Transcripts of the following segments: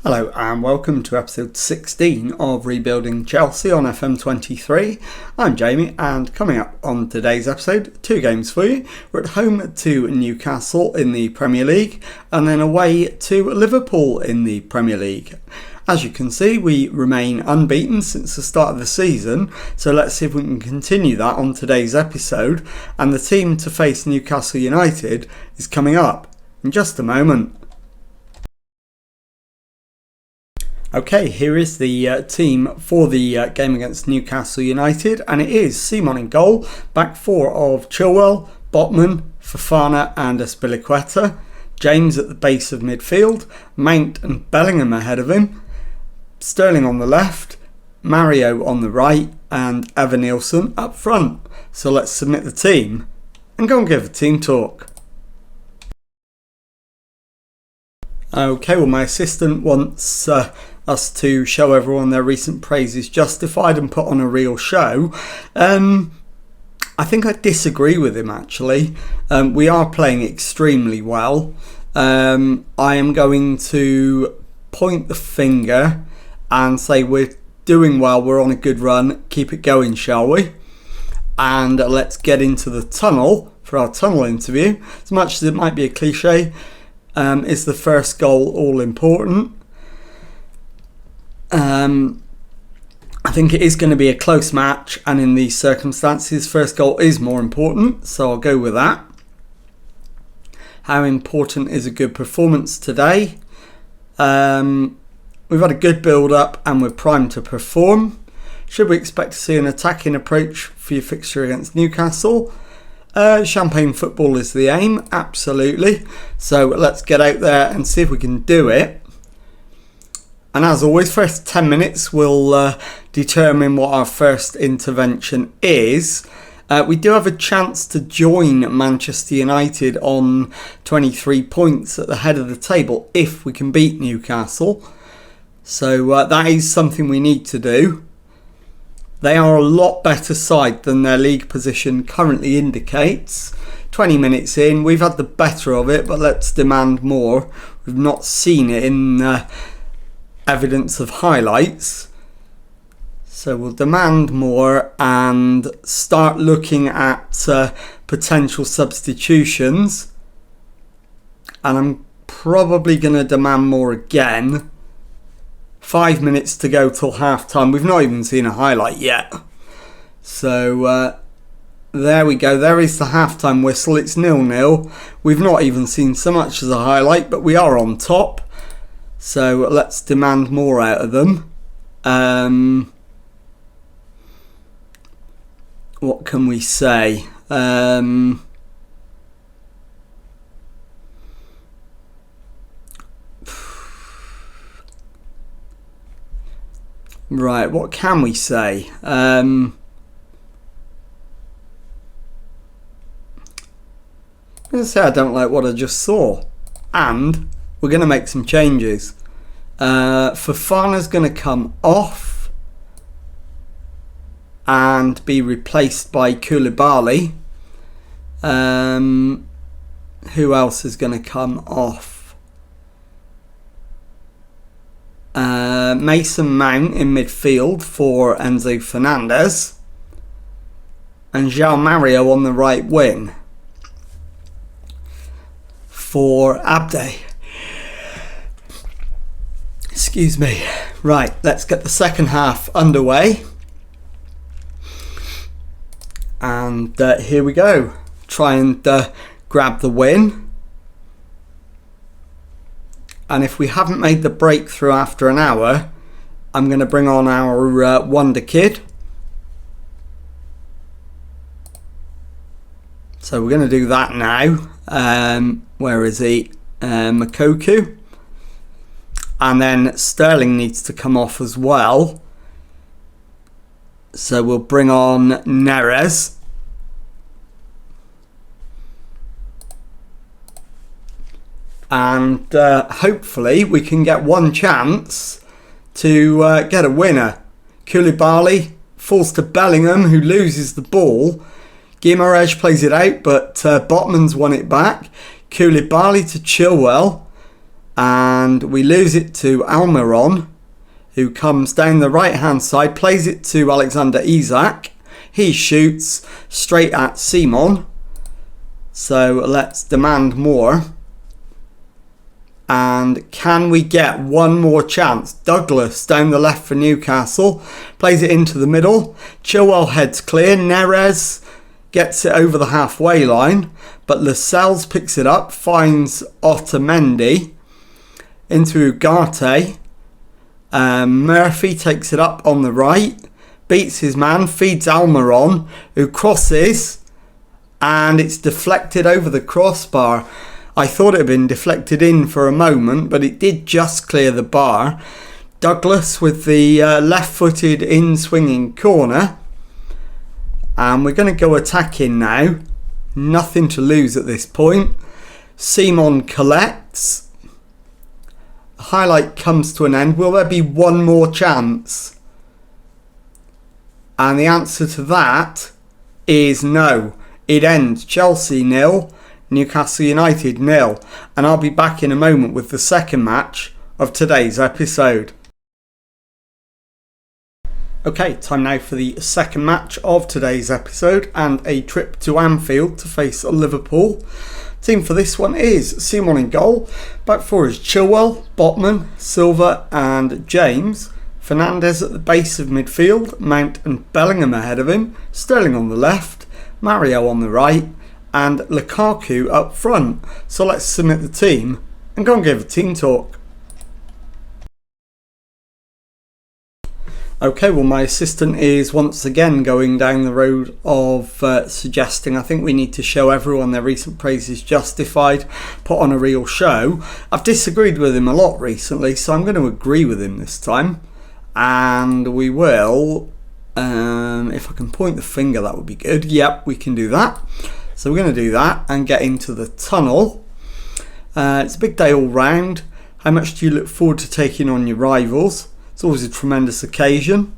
Hello and welcome to episode 16 of Rebuilding Chelsea on FM23. I'm Jamie, and coming up on today's episode, two games for you. We're at home to Newcastle in the Premier League and then away to Liverpool in the Premier League. As you can see, we remain unbeaten since the start of the season, so let's see if we can continue that on today's episode. And the team to face Newcastle United is coming up in just a moment. Okay, here is the team for the game against Newcastle United, and it is Simon in goal, back four of Chilwell, Botman, Fofana and Azpilicueta, James at the base of midfield, Mount and Bellingham ahead of him, Sterling on the left, Mario on the right and Evan Nielsen up front. So let's submit the team and go and give a team talk. Okay, well my assistant wants us to show everyone their recent praises justified and put on a real show. I think I disagree with him actually. We are playing extremely well. I am going to point the finger and say we're doing well, we're on a good run, keep it going, shall we? And let's get into the tunnel for our tunnel interview. As much as it might be a cliche, is the first goal all important? I think it is going to be a close match, and in these circumstances first goal is more important, so I'll go with that. How important is a good performance today? We've had a good build up and we're primed to perform. Should we expect to see an attacking approach for your fixture against Newcastle? Champagne football is the aim, absolutely. So let's get out there and see if we can do it. And as always, first 10 minutes will determine what our first intervention is. We do have a chance to join Manchester United on 23 points at the head of the table if we can beat Newcastle. So that is something we need to do. They are a lot better side than their league position currently indicates. 20 minutes in, we've had the better of it, but let's demand more. We've not seen it in evidence of highlights. So we'll demand more and start looking at potential substitutions. And I'm probably going to demand more again. 5 minutes to go till half time. We've not even seen a highlight yet. So there we go. There is the halftime whistle. It's 0-0. We've not even seen so much as a highlight, but we are on top. So let's demand more out of them. What can we say? Right, what can we say? I'm going to say I don't like what I just saw. And we're going to make some changes. Fofana's going to come off and be replaced by Koulibaly. Who else is going to come off? Mason Mount in midfield for Enzo Fernandez. And João Mario on the right wing for Abde. Excuse me. Right, let's get the second half underway. And here we go. Try and grab the win. And if we haven't made the breakthrough after an hour, I'm going to bring on our wonder kid. So we're going to do that now. Where is he? Makoku. And then Sterling needs to come off as well. So we'll bring on Neres. And hopefully we can get one chance to get a winner. Koulibaly falls to Bellingham, who loses the ball. Guimaraes plays it out, but Botman's won it back. Koulibaly to Chilwell. and we lose it to Almiron, who comes down the right hand side, plays it to Alexander Isak. He shoots straight at Simon. So let's demand more. And can we get one more chance? Douglas down the left for Newcastle. Plays it into the middle. Chilwell heads clear. Neres gets it over the halfway line. But Lascelles picks it up. Finds Otamendi. Into Ugarte. Murphy takes it up on the right. Beats his man. Feeds Almiron, who crosses. And it's deflected over the crossbar. I thought it had been deflected in for a moment, but it did just clear the bar. Douglas with the left-footed in-swinging corner. And we're going to go attacking now. Nothing to lose at this point. Simon collects. The highlight comes to an end. Will there be one more chance? And the answer to that is no. It ends Chelsea 0. Newcastle United 0, and I'll be back in a moment with the second match of today's episode. Okay, time now for the second match of today's episode and a trip to Anfield to face Liverpool. Team for this one is Simon in goal, back four is Chilwell, Botman, Silva and James. Fernandes at the base of midfield, Mount and Bellingham ahead of him, Sterling on the left, Mario on the right, and Lukaku up front. So let's submit the team and go and give a team talk. Okay, well my assistant is once again going down the road of suggesting I think we need to show everyone their recent praise is justified, put on a real show. I've disagreed with him a lot recently, so I'm going to agree with him this time. And we will, if I can point the finger that would be good. Yep, we can do that. So we're going to do that and get into the tunnel. It's a big day all round. How much do you look forward to taking on your rivals? It's always a tremendous occasion.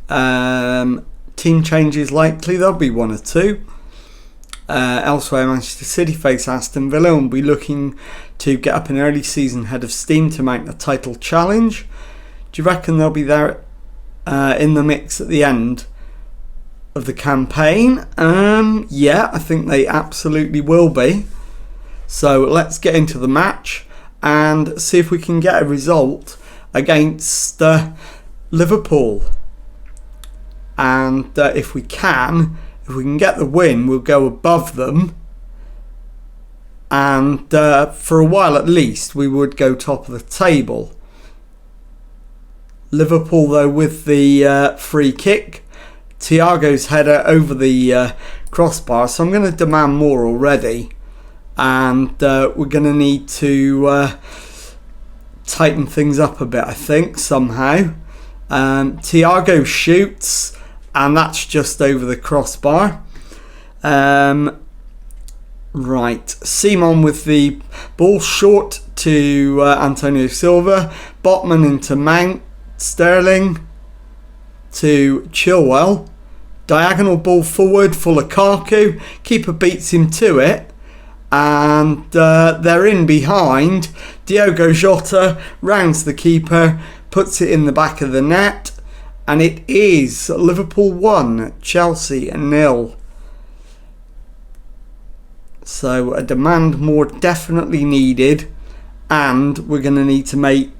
Team changes likely. There'll be one or two. Elsewhere, Manchester City face Aston Villa and will be looking to get up an early season head of steam to mount a title challenge. Do you reckon they'll be there in the mix at the end of the campaign? Yeah, I think they absolutely will be. So let's get into the match and see if we can get a result against Liverpool. And if we can get the win, we'll go above them. And for a while at least, we would go top of the table. Liverpool, though, with the free kick. Thiago's header over the crossbar. So I'm going to demand more already. And we're going to need to tighten things up a bit, I think, somehow. Thiago shoots. And that's just over the crossbar. Right. Simon with the ball short to Antonio Silva. Botman into Mount. Sterling to Chilwell. Diagonal ball forward for Lukaku. Keeper beats him to it. And they're in behind. Diogo Jota rounds the keeper. Puts it in the back of the net. And it is Liverpool 1, Chelsea 0. So a demand more definitely needed. And we're going to need to make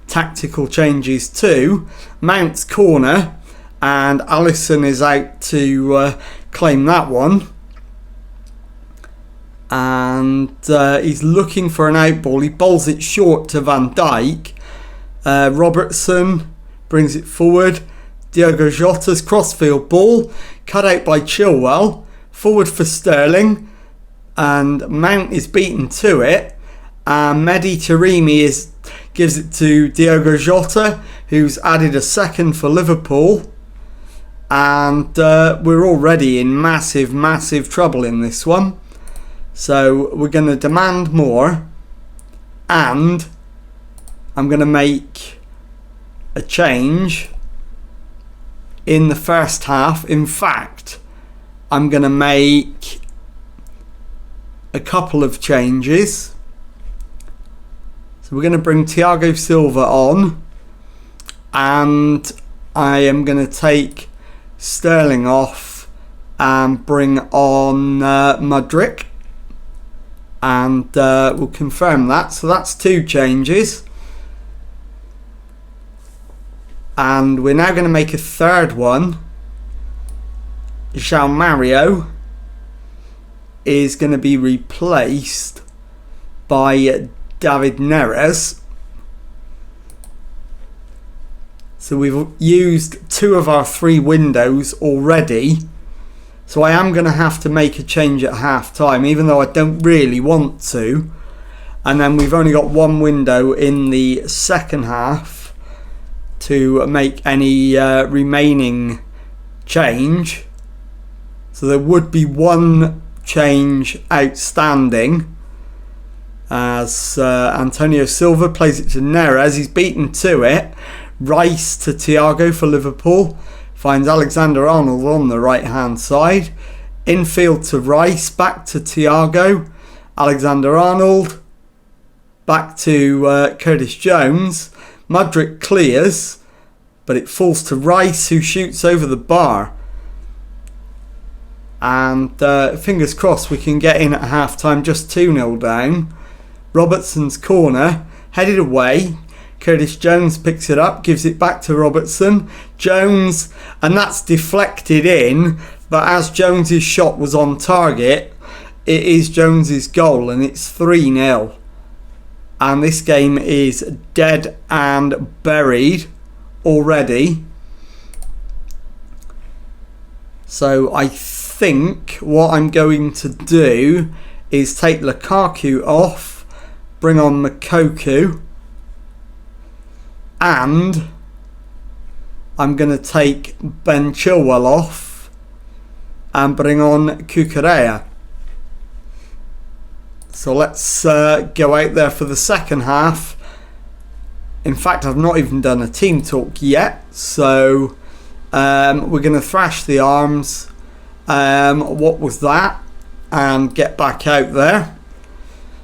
tactical changes too. Mount's corner, and Alisson is out to claim that one. And he's looking for an out ball. He bowls it short to Van Dijk. Robertson brings it forward. Diogo Jota's crossfield ball, cut out by Chilwell. Forward for Sterling, and Mount is beaten to it. Mehdi Taremi gives it to Diogo Jota, who's added a second for Liverpool. And we're already in massive trouble in this one. So we're going to demand more. And I'm going to make a change in the first half. In fact, I'm going to make a couple of changes. So we're going to bring Thiago Silva on, and I am going to take Sterling off and bring on Mudryk, and we'll confirm that. So that's 2 changes, and we're now going to make a third one. João Mario is going to be replaced by David Neres. So we've used 2 of our 3 windows already. So I am going to have to make a change at half time, even though I don't really want to. And then we've only got 1 window in the second half to make any remaining change. So there would be 1 change outstanding, as Antonio Silva plays it to Neres. He's beaten to it. Rice to Thiago for Liverpool. Finds Alexander-Arnold on the right hand side. Infield to Rice. Back to Thiago. Alexander-Arnold. Back to Curtis Jones. Mudryk clears, but it falls to Rice, who shoots over the bar. And fingers crossed we can get in at half time, just 2-0 down. Robertson's corner, headed away. Curtis Jones picks it up, gives it back to Robertson. Jones, and that's deflected in, but as Jones's shot was on target, it is Jones's goal, and it's 3-0. And this game is dead and buried already. So I think what I'm going to do is take Lukaku off, bring on Moukoko, and I'm going to take Ben Chilwell off and bring on Cucurella. So let's go out there for the second half. In fact, I've not even done a team talk yet, so we're going to thrash the arms. What was that? And get back out there.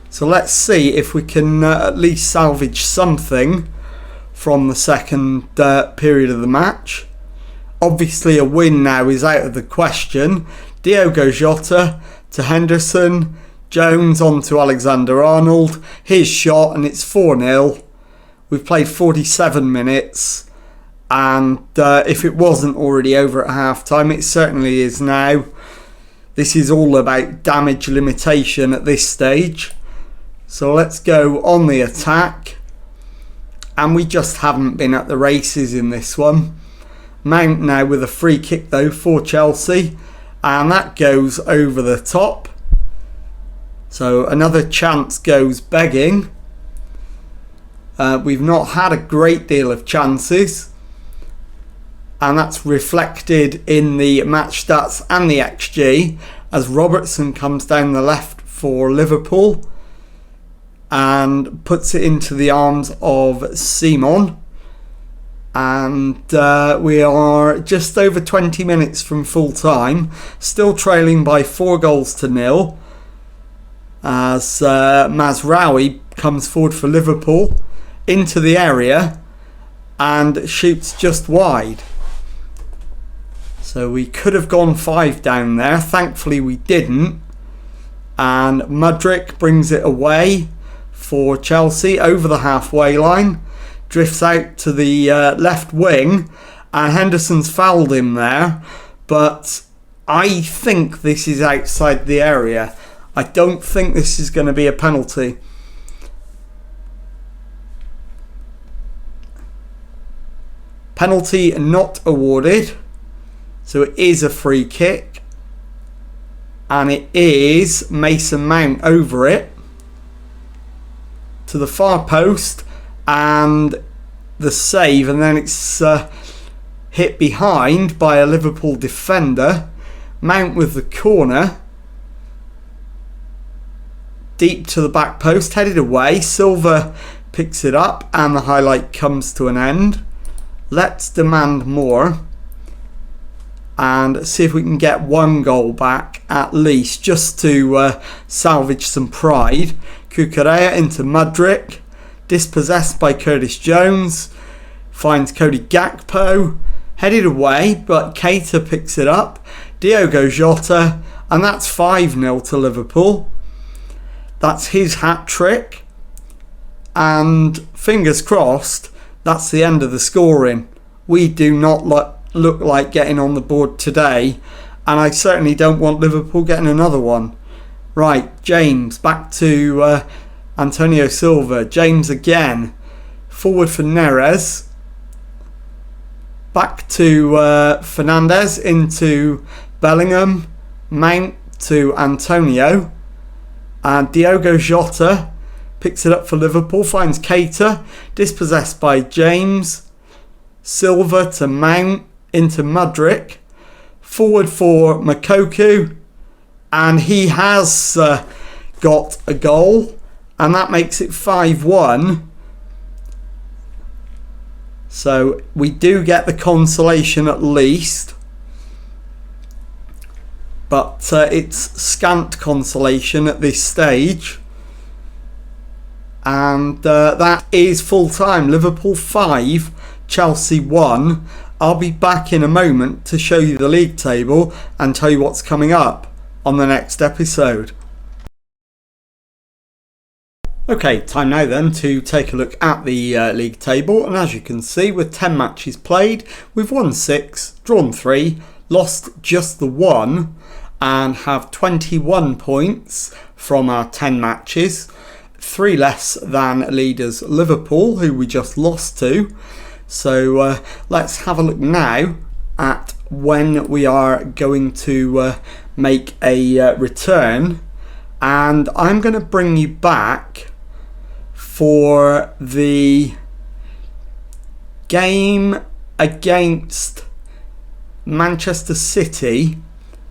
So let's see if we can at least salvage something from the second period of the match. Obviously a win now is out of the question. Diogo Jota to Henderson. Jones on to Alexander-Arnold. His shot, and it's 4-0. We've played 47 minutes. And if it wasn't already over at half time, it certainly is now. This is all about damage limitation at this stage. So let's go on the attack. And we just haven't been at the races in this one. Mount now with a free kick though for Chelsea. And that goes over the top. So another chance goes begging. We've not had a great deal of chances. And that's reflected in the match stats and the XG as Robertson comes down the left for Liverpool and puts it into the arms of Simon. And we are just over 20 minutes from full time, still trailing by 4-0 as Mazraoui comes forward for Liverpool into the area and shoots just wide. So we could have gone 5 down there. Thankfully we didn't. And Mudryk brings it away for Chelsea over the halfway line. Drifts out to the left wing. And Henderson's fouled him there. But I think this is outside the area. I don't think this is going to be a penalty. Penalty not awarded. So it is a free kick. And it is Mason Mount over it to the far post. And the save. And then it's hit behind by a Liverpool defender. Mount with the corner. Deep to the back post. Headed away. Silva picks it up. And the highlight comes to an end. Let's demand more. And see if we can get 1 goal back at least, just to salvage some pride. Cucurella into Mudryk. dispossessed by Curtis Jones, finds Cody Gakpo, headed away, but Keita picks it up, Diogo Jota, and that's 5-0 to Liverpool. That's his hat-trick, and fingers crossed, that's the end of the scoring. We do not look like getting on the board today, and I certainly don't want Liverpool getting another one. Right, James, back to Antonio Silva. James again, forward for Neres. Back to Fernandes, into Bellingham, Mount to Antonio, and Diogo Jota picks it up for Liverpool, finds Keita, dispossessed by James, Silva to Mount, into Mudryk, forward for Moukoko, and he has got a goal, and that makes it 5-1. So we do get the consolation at least, but it's scant consolation at this stage. And that is full time. Liverpool 5, Chelsea 1. I'll be back in a moment to show you the league table and tell you what's coming up on the next episode. Okay, time now then to take a look at the league table, and as you can see, with 10 matches played, we've won 6, drawn 3, lost just the 1, and have 21 points from our 10 matches, 3 less than leaders Liverpool, who we just lost to. So let's have a look now at when we are going to make a return, and I'm going to bring you back for the game against Manchester City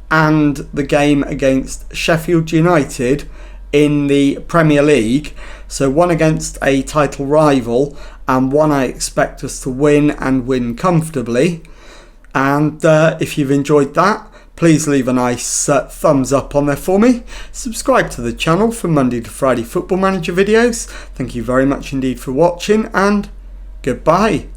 and the game against Sheffield United in the Premier League. So one against a title rival and one I expect us to win and win comfortably. And if you've enjoyed that, please leave a nice thumbs up on there for me. Subscribe to the channel for Monday to Friday Football Manager videos. Thank you very much indeed for watching, and goodbye.